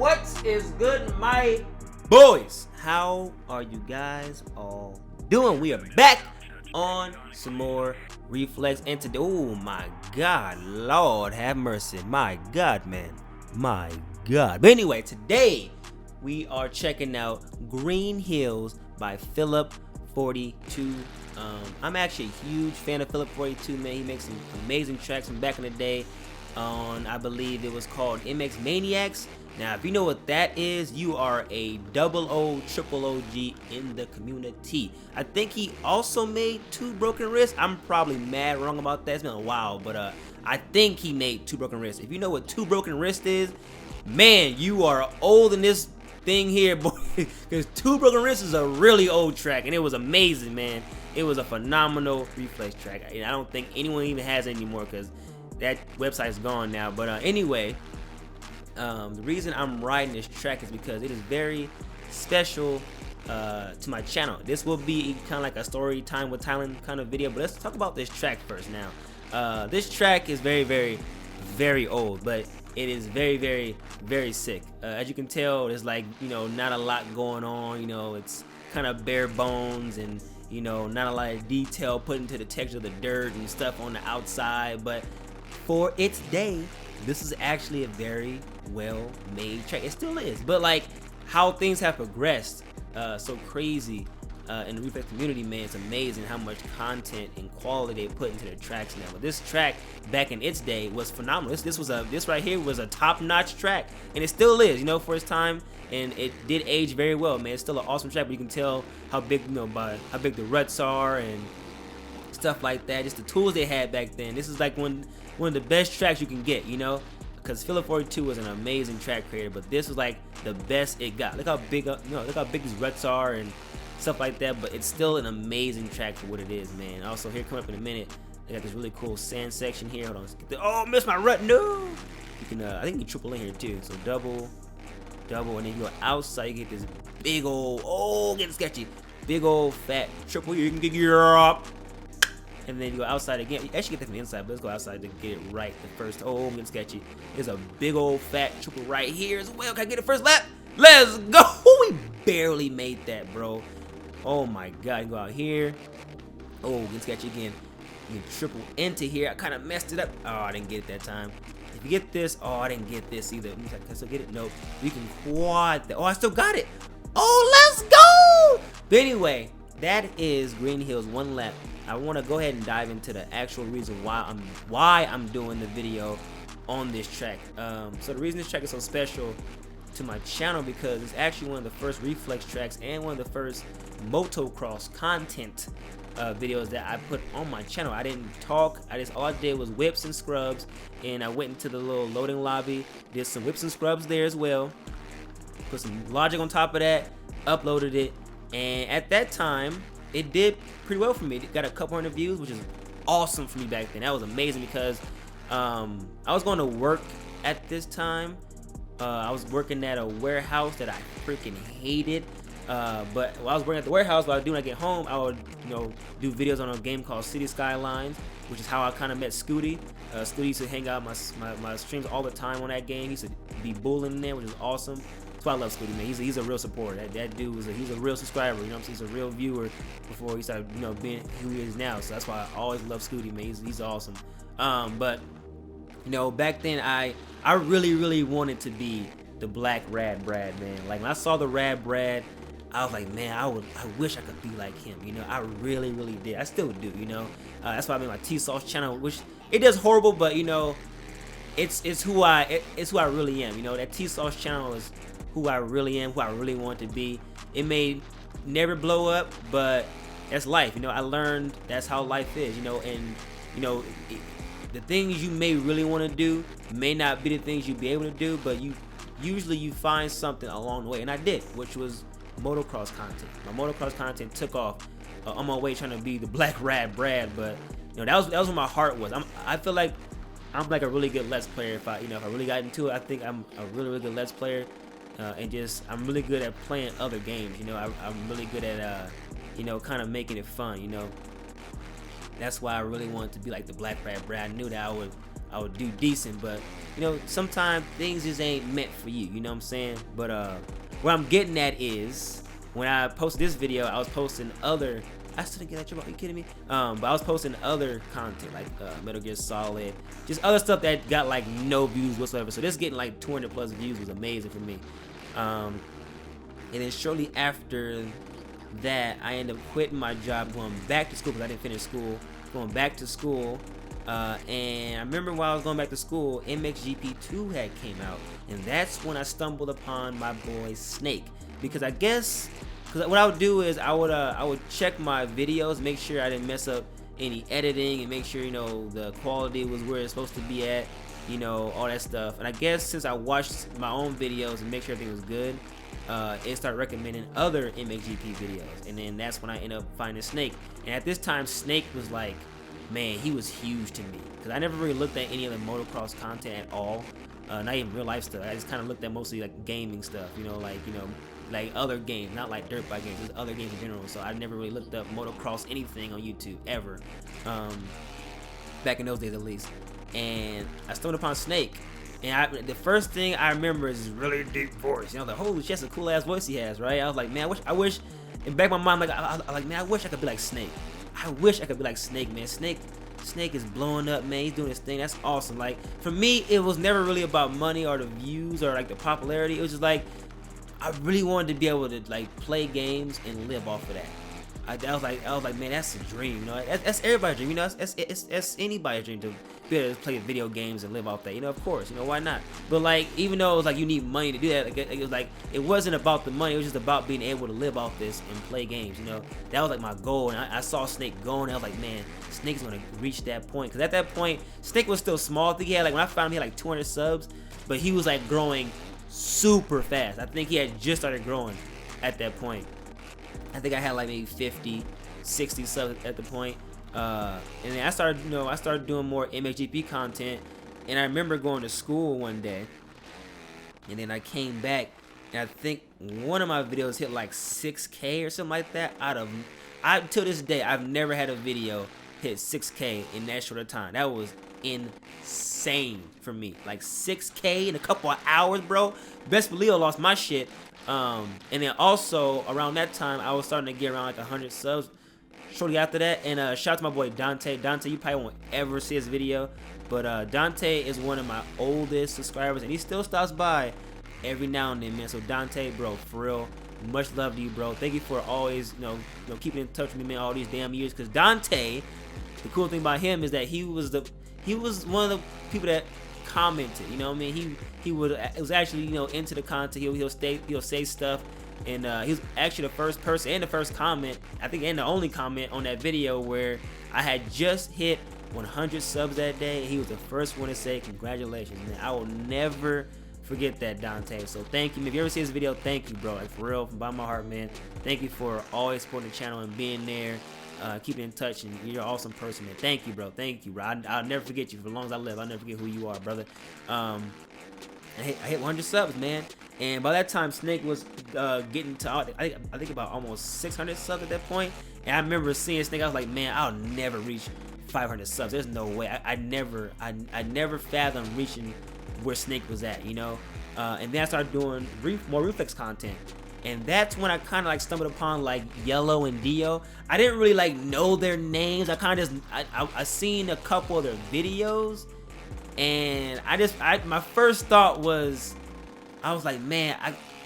What is good, my boys? How are you guys all doing? We are back on some more Reflex, and today, oh my God, Lord have mercy, my God, man, my God. But anyway, today we are checking out Green Hills by Philip42. I'm actually a huge fan of Philip42, man. He makes some amazing tracks from back in the day on, I believe it was called MX Maniacs. Now, if you know what that is, you are a double O, triple OG in the community. I think he also made 2 Broken Wrists. I'm probably mad wrong about that. It's been a while, but I think he made 2 Broken Wrists. If you know what 2 Broken Wrists is, man, you are old in this thing here, boy. Because 2 Broken Wrists is a really old track, and it was amazing, man. It was a phenomenal Reflex track. And I don't think anyone even has it anymore because that website's gone now. But anyway, the reason I'm riding this track is because it is very special to my channel. This will be kind of like a story time with Tylyn kind of video, but let's talk about this track first now. This track is very old, but it is very sick. As you can tell, there's like, you know, not a lot going on. You know, it's kind of bare bones and, you know, not a lot of detail put into the texture of the dirt and stuff on the outside. But for its day, this is actually a very well made track. It still is, but like how things have progressed so crazy in the Reflex community, man, it's amazing how much content and quality they put into their tracks now. But this track back in its day was phenomenal. This right here was a top-notch track, and it still is, you know, for its time, and it did age very well, man. It's still an awesome track, but you can tell how big, you know, by how big the ruts are and stuff like that. Just the tools they had back then. This is like one of the best tracks you can get, you know, because Philip42 was an amazing track creator, but this was like the best it got. Look how big, you know, look how big these ruts are and stuff like that, but it's still an amazing track for what it is, man. Also, here coming up in a minute, they got this really cool sand section here. Hold on, let's get the, oh, missed my rut, no! You can, I think you can triple in here too, so double, and then you go outside, you get this big old, oh, getting sketchy, big old fat triple here, you can get your up. And then you go outside again. You actually get that from the inside, but let's go outside to get it right the first. Oh, I'm getting sketchy. There's a big old fat triple right here as well. Can I get it first lap? Let's go! We barely made that, bro. Oh my God. You go out here. Oh, getting sketchy again. You triple into here. I kind of messed it up. Oh, I didn't get it that time. If you get this, oh, I didn't get this either. Can I still get it? Nope. You can quad that. Oh, I still got it. Oh, let's go! But anyway, that is Green Hills 1 lap. I want to go ahead and dive into the actual reason why I'm doing the video on this track. So the reason this track is so special to my channel because it's actually one of the first Reflex tracks and one of the first motocross content videos that I put on my channel. I didn't talk. All I did was whips and scrubs, and I went into the little loading lobby, did some whips and scrubs there as well, put some logic on top of that, uploaded it, and at that time it did pretty well for me. It got a couple hundred views, which is awesome for me back then. That was amazing because I was going to work at this time. I was working at a warehouse that I freaking hated. But while I was working at the warehouse, what I would do when I get home, I would, you know, do videos on a game called City Skylines, which is how I kind of met Scooty. Scooty used to hang out my streams all the time on that game. He used to be bullying in there, which is awesome. That's why I love Scooty, man. He's a real supporter. That dude he's a real subscriber. You know what I'm saying? He's a real viewer before he started, you know, being who he is now. So that's why I always love Scooty, man. He's awesome. But you know, back then I really wanted to be the Black Rad Brad, man. Like when I saw the Rad Brad, I was like, man, I wish I could be like him, you know. I really did. I still do, you know. That's why I made my T-Sauce channel, which it does horrible, but you know, it's who I really am, you know. That T-Sauce channel is who I really am, who I really want to be. It may never blow up, but that's life, you know. I learned that's how life is, you know. And you know, the things you may really want to do may not be the things you'll be able to do, but usually you find something along the way, and I did, which was motocross content. My motocross content took off on my way trying to be the Black Rad Brad, but you know, that was where my heart was. I feel like I'm like a really good Let's player. If I really got into it, I think I'm a really good Let's player, and just I'm really good at playing other games. You know, I'm really good at you know, kind of making it fun. You know, that's why I really wanted to be like the Black Rad Brad. I knew that would do decent. But you know, sometimes things just ain't meant for you. You know what I'm saying? But what I'm getting at is when I posted this video, I was posting other. I still didn't get that joke. Are you kidding me? But I was posting other content like Metal Gear Solid, just other stuff that got like no views whatsoever. So this getting like 200 plus views was amazing for me. And then shortly after that, I ended up quitting my job, going back to school because I didn't finish school. Going back to school, and I remember while I was going back to school, MXGP2 had came out, and that's when I stumbled upon my boy Snake. Because I guess. Because what I would do is I would check my videos, make sure I didn't mess up any editing, and make sure, you know, the quality was where it's supposed to be at, you know, all that stuff. And I guess since I watched my own videos and make sure everything was good, it started recommending other MXGP videos, and then that's when I ended up finding Snake. And at this time, Snake was like, man, he was huge to me because I never really looked at any of the motocross content at all, not even real life stuff. I just kind of looked at mostly like gaming stuff, you know, like other games, not like dirt bike games, just other games in general. So I never really looked up motocross anything on YouTube ever, back in those days at least. And I stumbled upon Snake, and the first thing I remember is his really deep voice. You know, like, holy shit, that's a cool ass voice he has, right? I was like, man, I wish. In back of my mind, like, I like, man, I wish I could be like Snake. I wish I could be like Snake, man. Snake is blowing up, man. He's doing his thing. That's awesome. Like, for me, it was never really about money or the views or like the popularity. It was just like, I really wanted to be able to like play games and live off of that. I was like, man, that's a dream, you know. That's everybody's dream, you know. It's anybody's dream to be able to play video games and live off that, you know. Of course, you know, why not? But like, even though it was like you need money to do that, like, it was like it wasn't about the money. It was just about being able to live off this and play games, you know. That was like my goal, and I saw Snake going. And I was like, man, Snake's gonna reach that point, because at that point, Snake was still small. I think he had like, when I found him, he had like 200 subs, but he was like growing super fast. I think he had just started growing at that point. I think I had like maybe 50, 60 subs at the point. And then I started doing more MXGP content. And I remember going to school one day, and then I came back, and I think one of my videos hit like 6K or something like that. Till this day, I've never had a video hit 6K in that short of time. That was insane for me. Like 6K in a couple of hours, bro. Best believe I lost my shit. And then also around that time, I was starting to get around like 100 subs shortly after that. And shout out to my boy Dante. Dante, you probably won't ever see his video, but Dante is one of my oldest subscribers, and he still stops by every now and then, man. So Dante, bro, for real, much love to you, bro. Thank you for always, you know, keeping in touch with me, man, all these damn years. Because Dante, the cool thing about him is that he was one of the people that commented, you know what I mean? He was actually, you know, into the content. He'll say stuff, and he was actually the first person and the first comment, I think, and the only comment on that video where I had just hit 100 subs that day. He was the first one to say congratulations, man. I will never forget that, Dante. So thank you, man. If you ever see this video, thank you, bro. Like, for real, from bottom of my heart, man. Thank you for always supporting the channel and being there, keeping in touch, and you're an awesome person, man. Thank you, bro. Thank you, bro. I'll never forget you for as long as I live. I'll never forget who you are, brother. I hit 100 subs, man. And by that time, Snake was getting to, I think about almost 600 subs at that point. And I remember seeing Snake. I was like, man, I'll never reach 500 subs. There's no way. I never fathomed reaching where Snake was at, you know. And then I started doing more Reflex content, and that's when I kind of like stumbled upon like Yellow and Dio. I didn't really like know their names. I kind of I seen a couple of their videos, and my first thought was, I was like, man,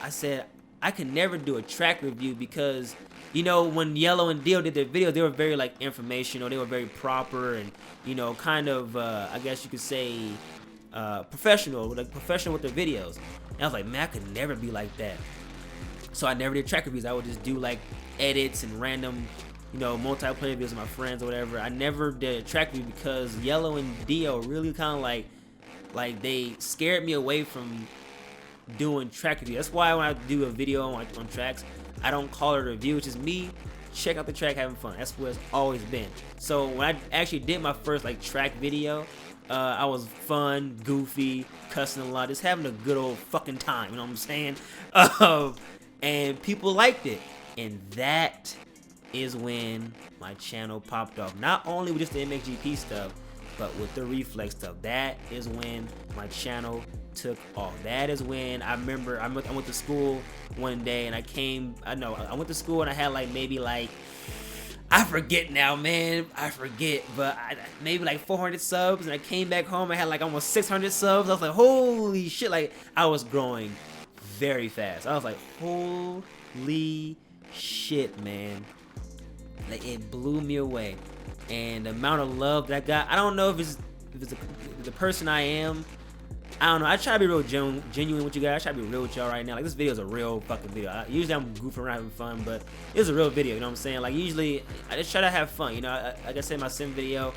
I said I could never do a track review, because, you know, when Yellow and Dio did their videos, they were very like informational. They were very proper, and, you know, kind of I guess you could say professional with their videos. And I was like, man, I could never be like that. So I never did track reviews. I would just do like edits and random, you know, multiplayer videos with my friends or whatever. I never did a track review because Yellow and Dio really kind of like they scared me away from doing track review. That's why when I do a video on tracks, I don't call it a review. It's just me checking out the track, having fun. That's what it's always been. So when I actually did my first like track video, I was fun, goofy, cussing a lot, just having a good old fucking time, you know what I'm saying? And people liked it. And that is when my channel popped off. Not only with just the MXGP stuff, But with the reflex stuff, that is when my channel took off. That is when I remember I went to school one day and I went to school and I had like maybe like, I forget now, man. I forget, but maybe like 400 subs, and I came back home. I had like almost 600 subs. I was like, holy shit! Like I was growing very fast. I was like, holy shit, man! Like it blew me away, and the amount of love that I got. I don't know if it's the person I am. I don't know. I try to be real genuine with you guys. I try to be real with y'all right now. Like, this video is a real fucking video. Usually I'm goofing around having fun, but it's a real video, you know what I'm saying? Like, usually I just try to have fun, you know? Like I said in my sim video,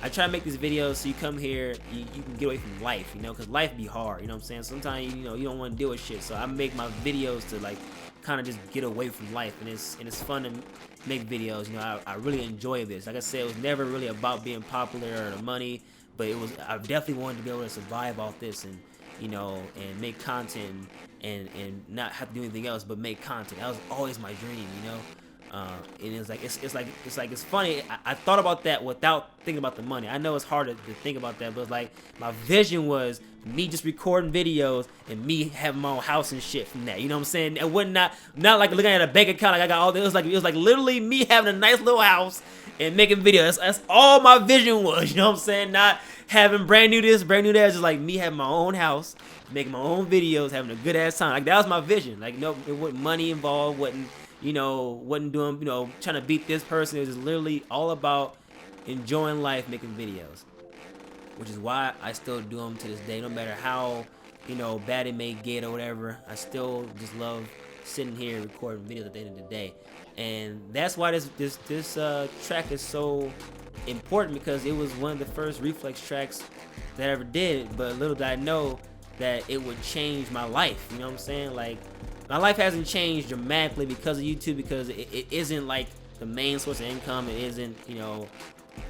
I try to make these videos so you come here, you can get away from life, you know? Because life be hard, you know what I'm saying? Sometimes, you know, you don't want to deal with shit. So I make my videos to, like, kind of just get away from life. And it's fun to make videos, you know? I really enjoy this. Like I said, it was never really about being popular or the money. But I definitely wanted to be able to survive off this and, you know, and make content and not have to do anything else but make content. That was always my dream, you know. And it's funny. I thought about that without thinking about the money. I know it's hard to think about that, but it's like my vision was me just recording videos and me having my own house and shit from that. You know what I'm saying? It would not like looking at a bank account like I got all this. It was like literally me having a nice little house and making videos. That's all my vision was. You know what I'm saying? Not having brand new this, brand new that. Just like me having my own house, making my own videos, having a good ass time. Like that was my vision. Like no, it wasn't money involved. Wasn't doing, you know, trying to beat this person. It was just literally all about enjoying life, making videos, which is why I still do them to this day. No matter how, you know, bad it may get or whatever, I still just love sitting here recording videos at the end of the day. And that's why this track is so important, because it was one of the first Reflex tracks that I ever did. But little did I know that it would change my life. You know what I'm saying? Like, my life hasn't changed dramatically because of YouTube, because it isn't like the main source of income. It isn't, you know,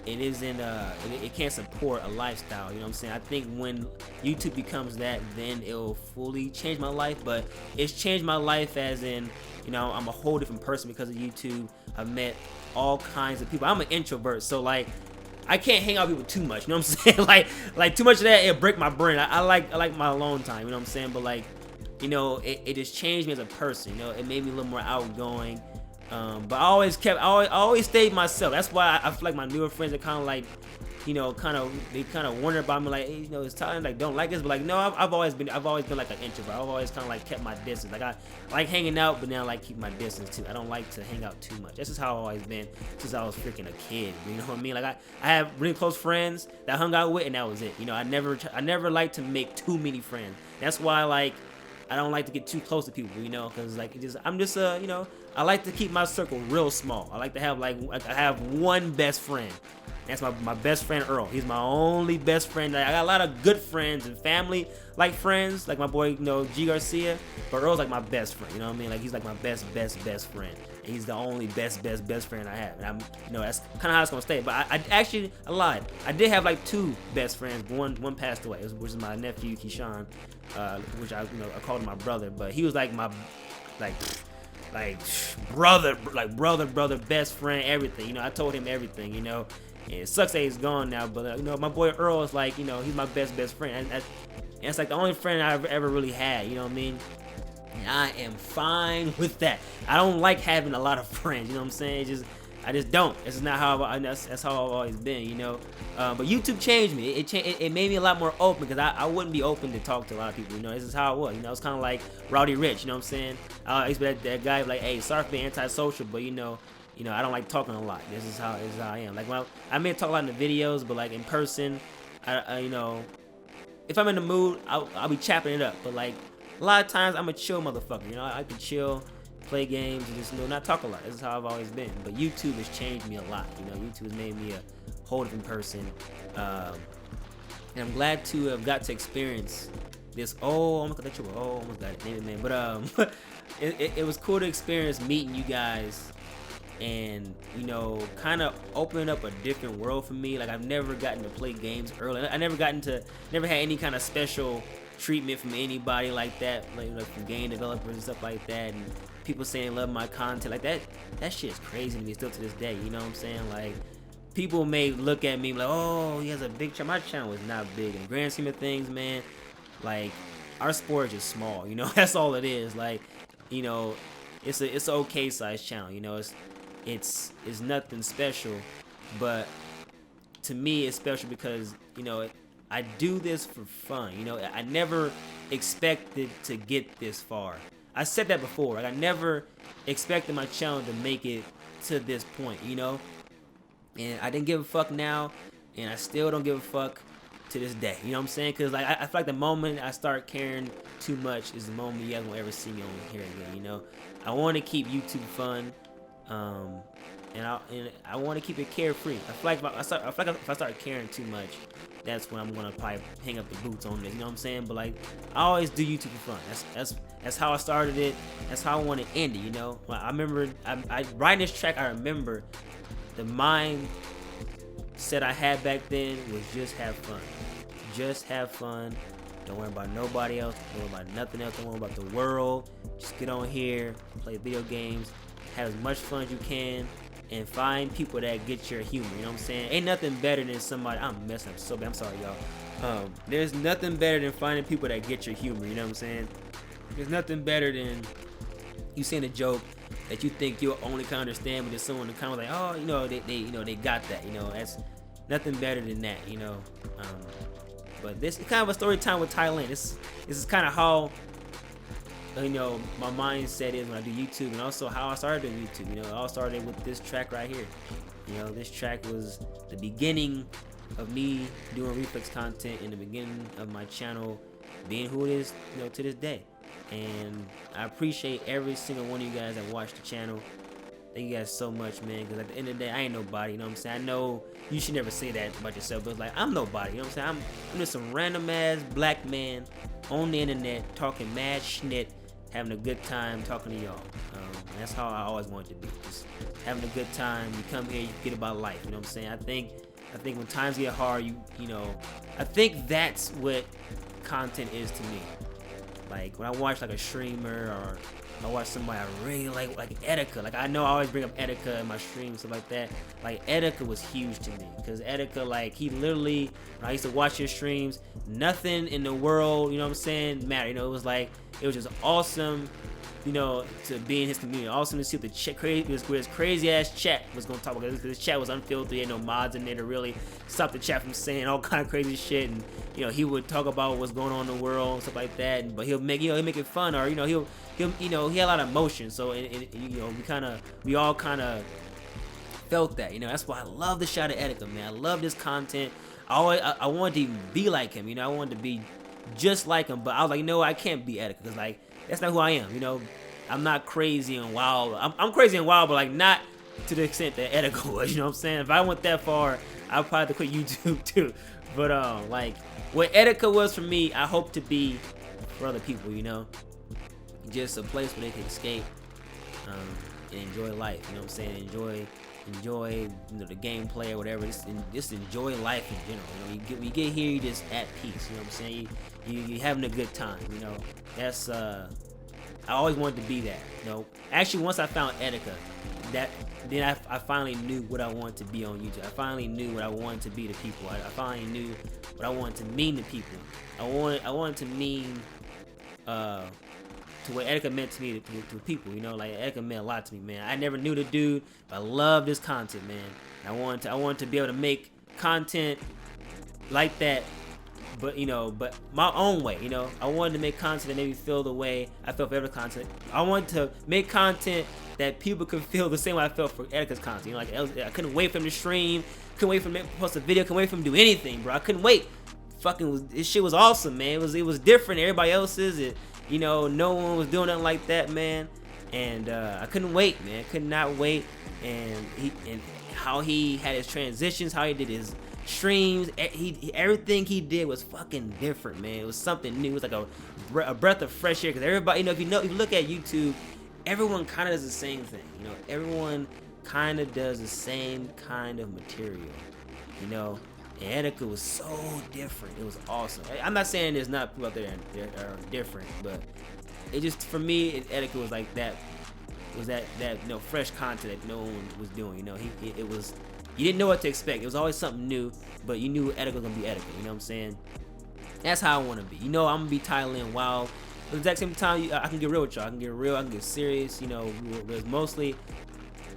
it can't support a lifestyle. You know what I'm saying? I think when YouTube becomes that, then it'll fully change my life. But it's changed my life as in, you know, I'm a whole different person because of YouTube. I've met all kinds of people. I'm an introvert, so like I can't hang out with people too much. You know what I'm saying? like too much of that, it'll break my brain. I like my alone time. You know what I'm saying? But like, you know, it just changed me as a person. You know, it made me a little more outgoing. But I always stayed myself. That's why I feel like my newer friends are kind of like, you know, they kind of wonder about me, like, hey, you know, it's Tylyn, like, don't like this, but like, no, I've always been like an introvert. I've always kind of like kept my distance. Like I like hanging out, but now I like keep my distance too. I don't like to hang out too much. That's just how I've always been since I was freaking a kid. You know what I mean? Like I have really close friends that I hung out with, and that was it. You know, I never like to make too many friends. That's why like I don't like to get too close to people, you know, because like I'm just you know, I like to keep my circle real small. I like to have I have one best friend. That's my best friend Earl. He's my only best friend. I got a lot of good friends and family like friends, like my boy, you know, G Garcia. But Earl's like my best friend. You know what I mean? Like he's like my best friend. And he's the only best friend I have. And I'm, you know, that's kind of how it's gonna stay. But I lied. I did have like two best friends. One passed away, which is my nephew Keyshawn, which I called him my brother. But he was like my brother, best friend, everything. You know, I told him everything. You know. And it sucks that he's gone now, but you know, my boy Earl is like, you know, he's my best friend. And it's like the only friend I've ever really had, you know what I mean? And I am fine with that. I don't like having a lot of friends, you know what I'm saying? I just don't. This is not how that's how I've always been, you know. But YouTube changed me. It made me a lot more open, because I wouldn't be open to talk to a lot of people, you know. This is how it was, you know. It's kind of like Rowdy Rich, you know what I'm saying? I used to be that guy like, hey, sorry for being antisocial, but you know, I don't like talking a lot. This is how I am. Like, I may talk a lot in the videos, but like in person, I you know, if I'm in the mood, I'll be chopping it up. But like a lot of times, I'm a chill motherfucker. You know, I can chill, play games, and just, you know, not talk a lot. This is how I've always been. But YouTube has changed me a lot. You know, YouTube has made me a whole different person. And I'm glad to have got to experience this. Oh, almost got that triple. Oh, almost got it. Damn it, man. But it was cool to experience meeting you guys. And, you know, kind of opening up a different world for me. Like, I've never gotten to play games early. I never had any kind of special treatment from anybody like that, like from game developers and stuff like that, and people saying love my content. Like that shit is crazy to me still to this day. You know what I'm saying? Like, people may look at me like, oh, he has a big channel. My channel is not big in the grand scheme of things, man. Like, our sport is just small, you know. That's all it is. Like, you know, it's an okay sized channel, you know. It's nothing special, but to me it's special because, you know, I do this for fun. You know, I never expected to get this far. I said that before. Like, I never expected my channel to make it to this point, you know. And I didn't give a fuck now, and I still don't give a fuck to this day. You know what I'm saying? Because like, I feel like the moment I start caring too much is the moment you guys won't ever see me on here again. You know, I want to keep YouTube fun, and I want to keep it carefree. I feel like if I start caring too much, that's when I'm gonna probably hang up the boots on this. You know what I'm saying? But like, I always do YouTube for fun. That's how I started it. That's how I want to end it. You know, I remember I writing this track. I remember the mindset I had back then was just have fun. Just have fun. Don't worry about nobody else. Don't worry about nothing else. Don't worry about the world. Just get on here, play video games, have as much fun as you can, and find people that get your humor. You know what I'm saying? Ain't nothing better than somebody. I'm messing up so bad. I'm sorry, y'all. There's nothing better than finding people that get your humor. You know what I'm saying? There's nothing better than you saying a joke that you think you'll only kind of understand, but there's someone that kind of like, oh, you know, they got that. You know, that's nothing better than that. You know. But this is kind of a story time with Tylyn. This is kind of how, you know, my mindset is when I do YouTube, and also how I started doing YouTube. You know, it all started with this track right here. You know, this track was the beginning of me doing Reflex content, in the beginning of my channel being who it is, you know, to this day. And I appreciate every single one of you guys that watch the channel. Thank you guys so much, man, because at the end of the day, I ain't nobody, you know what I'm saying? I know you should never say that about yourself, but it's like, I'm nobody, you know what I'm saying? I'm just some random ass black man on the internet talking mad shit, having a good time talking to y'all. That's how I always wanted to be, just having a good time. You come here, you get about life, you know what I'm saying? I think when times get hard, you know, I think that's what content is to me. Like, when I watch like a streamer, or I watch somebody I really like Etika. Like, I know I always bring up Etika in my streams, stuff like that. Like, Etika was huge to me, because Etika, like, he literally, when I used to watch his streams, nothing in the world, you know what I'm saying, mattered. You know, it was just awesome, you know, to be in his community. Awesome to see what this crazy ass chat was gonna talk about, because this chat was unfiltered. He had no mods in there to really stop the chat from saying all kind of crazy shit. And you know, he would talk about what's going on in the world and stuff like that. But he'll make it fun, or you know, he had a lot of emotion. So you know, we all kind of felt that. You know, that's why I love the shot of Etika, man. I love this content. I wanted to even be like him. You know, I wanted to be just like him. But I was like, no, I can't be Etika, because like, that's not who I am. You know, I'm not crazy and wild. I'm crazy and wild, but like not to the extent that Etika was. You know what I'm saying? If I went that far, I'd probably have to quit YouTube too. But like what Etika was for me, I hope to be for other people. You know, just a place where they can escape and enjoy life. You know what I'm saying? Enjoy, you know, the gameplay or whatever. Just enjoy life in general. You know, you get here, you just at peace. You know what I'm saying? You having a good time. You know, that's I always wanted to be that. You know, actually, once I found Etika, then I finally knew what I wanted to be on YouTube. I finally knew what I wanted to be to people. I finally knew what I wanted to mean to people. I wanted to mean to what Etika meant to me to people. You know, like Etika meant a lot to me, man. I never knew the dude, but I love this content, man. I wanted to be able to make content like that, but you know, but my own way. You know, I wanted to make content that made me feel the way I felt for every content. I wanted to make content that people could feel the same way I felt for Etika's content. You know, like I couldn't wait for him to stream, couldn't wait for him to post a video, couldn't wait for him to do anything, bro. I couldn't wait. This shit was awesome, man. It was different. Everybody else's, you know, no one was doing nothing like that, man. And I couldn't wait, man. Could not wait. And how he had his transitions, how he did his streams, everything he did was fucking different, man. It was something new. It was like a breath of fresh air, because everybody, you know, if you look at YouTube, everyone kind of does the same thing. You know, everyone kind of does the same kind of material, you know. And Etika was so different. It was awesome. I'm not saying there's not people out there that are different, but it just, for me, Etika was like that. Was that you know, fresh content that no one was doing. You know, it was you didn't know what to expect. It was always something new, but you knew Etika was gonna be Etika. You know what I'm saying? That's how I want to be. You know, I'm gonna be Tylyn Wrld. But at the exact same time, I can get real with y'all. I can get real. I can get serious. You know, it's mostly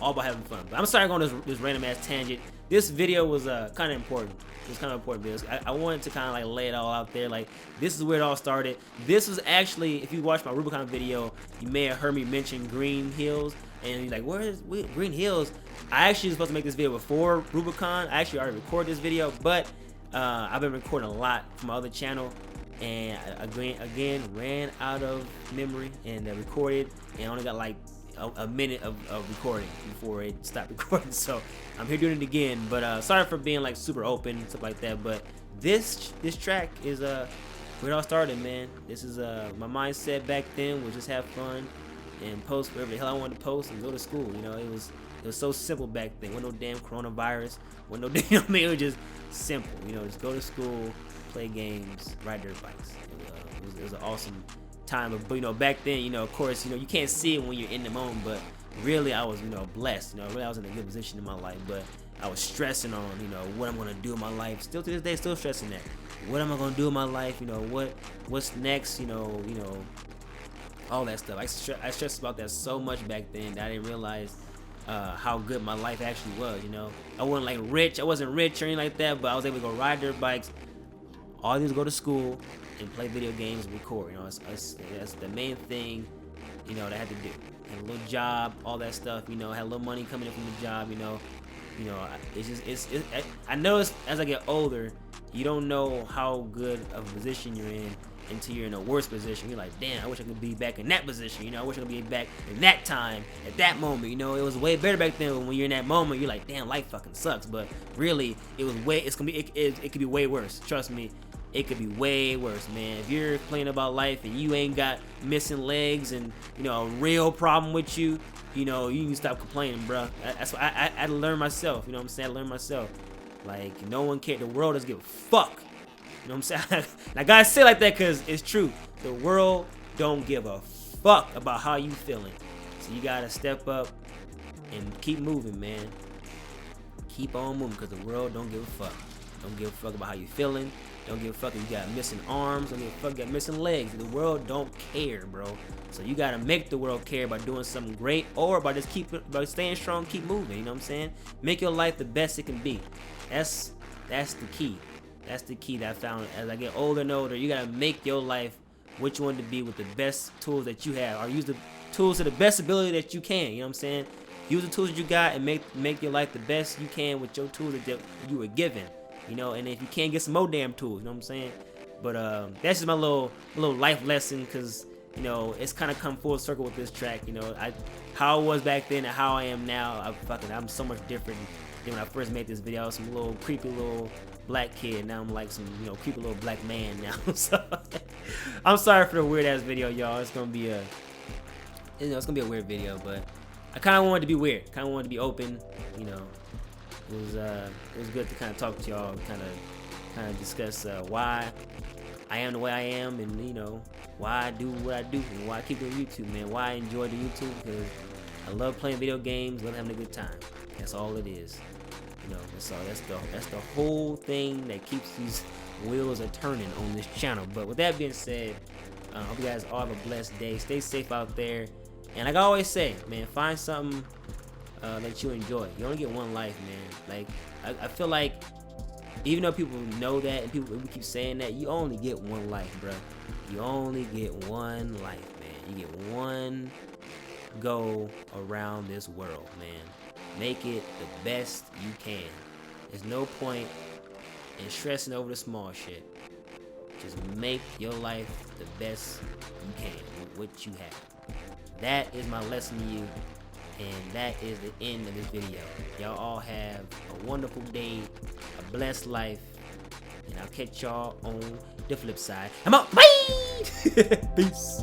all about having fun. But I'm sorry going on this random ass tangent. This video was kind of important. It was kind of important because I wanted to kind of like lay it all out there. Like, this is where it all started. This was actually, if you watched my Rubicon video, you may have heard me mention Green Hills. And you're like, where is Green Hills? I actually was supposed to make this video before Rubicon. I actually already recorded this video, but I've been recording a lot from my other channel. And again ran out of memory and recorded, and only got like a minute of recording before it stopped recording. So I'm here doing it again, but sorry for being like super open and stuff like that. But this track is where it all started, man. This is my mindset back then was just have fun and post whatever the hell I wanted to post and go to school. You know, it was so simple back then. With no damn coronavirus, with no damn, you know what I mean? It was just simple. You know, just go to school, play games, ride dirt bikes. It was an awesome time. But you know, back then, you know, of course, you know, you can't see it when you're in the moment, but really I was, you know, blessed. You know, really I was in a good position in my life, but I was stressing on, you know, what I'm gonna do in my life. Still to this day, still stressing that. What am I gonna do in my life? You know, what's next? You know, all that stuff. I stressed about that so much back then that I didn't realize how good my life actually was. You know, I wasn't like rich. I wasn't rich or anything like that, but I was able to go ride dirt bikes. All I did was go to school and play video games and record. You know, that's the main thing, you know, that I had to do. Had a little job, all that stuff. You know, had a little money coming in from the job. You know, I noticed as I get older, you don't know how good of a position you're in until you're in a worse position. You're like, damn, I wish I could be back in that position. You know, I wish I could be back in that time, at that moment. You know, it was way better back then. When you're in that moment, you're like, damn, life fucking sucks. But really, it could be way worse. Trust me. It could be way worse, man. If you're complaining about life and you ain't got missing legs and, you know, a real problem with you, you know, you can stop complaining, bro. That's what I learned myself. You know what I'm saying? I learned myself. Like, no one cares. The world doesn't give a fuck. You know what I'm saying? I gotta say it like that because it's true. The world don't give a fuck about how you feeling. So you gotta step up and keep moving, man. Keep on moving because the world don't give a fuck. Don't give a fuck about how you feeling. Don't give a fuck if you got missing arms. Don't give a fuck if you got missing legs. The world don't care, bro. So you gotta make the world care by doing something great or by just by staying strong, keep moving. You know what I'm saying? Make your life the best it can be. That's the key. That's the key that I found as I get older and older. You gotta make your life what you want to be with the best tools that you have, or use the tools to the best ability that you can. You know what I'm saying? Use the tools that you got and make your life the best you can with your tools that you were given. You know, and if you can't get some more damn tools, you know what I'm saying? But that's just my little life lesson, because, you know, it's kind of come full circle with this track. You know, how I was back then and how I am now. I'm so much different than when I first made this video. I was some little creepy little black kid. Now I'm like some, you know, creepy little black man now. So I'm sorry for the weird ass video, y'all. It's gonna be it's gonna be a weird video, but I kind of wanted to be weird. Kind of wanted to be open. You know. It was good to kind of talk to y'all, kind of discuss why I am the way I am, and, you know, why I do what I do, and why I keep doing YouTube, man. Why I enjoy the YouTube, because I love playing video games, love having a good time. That's all it is. You know, that's the whole thing that keeps these wheels turning on this channel. But with that being said, I hope you guys all have a blessed day. Stay safe out there, and like I always say, man, find something that you enjoy. You only get one life, man. Like, I feel like, even though people know that and we keep saying that, you only get one life, bro. You only get one life, man. You get one go around this world, man. Make it the best you can. There's no point in stressing over the small shit. Just make your life the best you can with what you have. That is my lesson to you. And that is the end of this video. Y'all all have a wonderful day, a blessed life, and I'll catch y'all on the flip side. I'm out. Bye! Peace.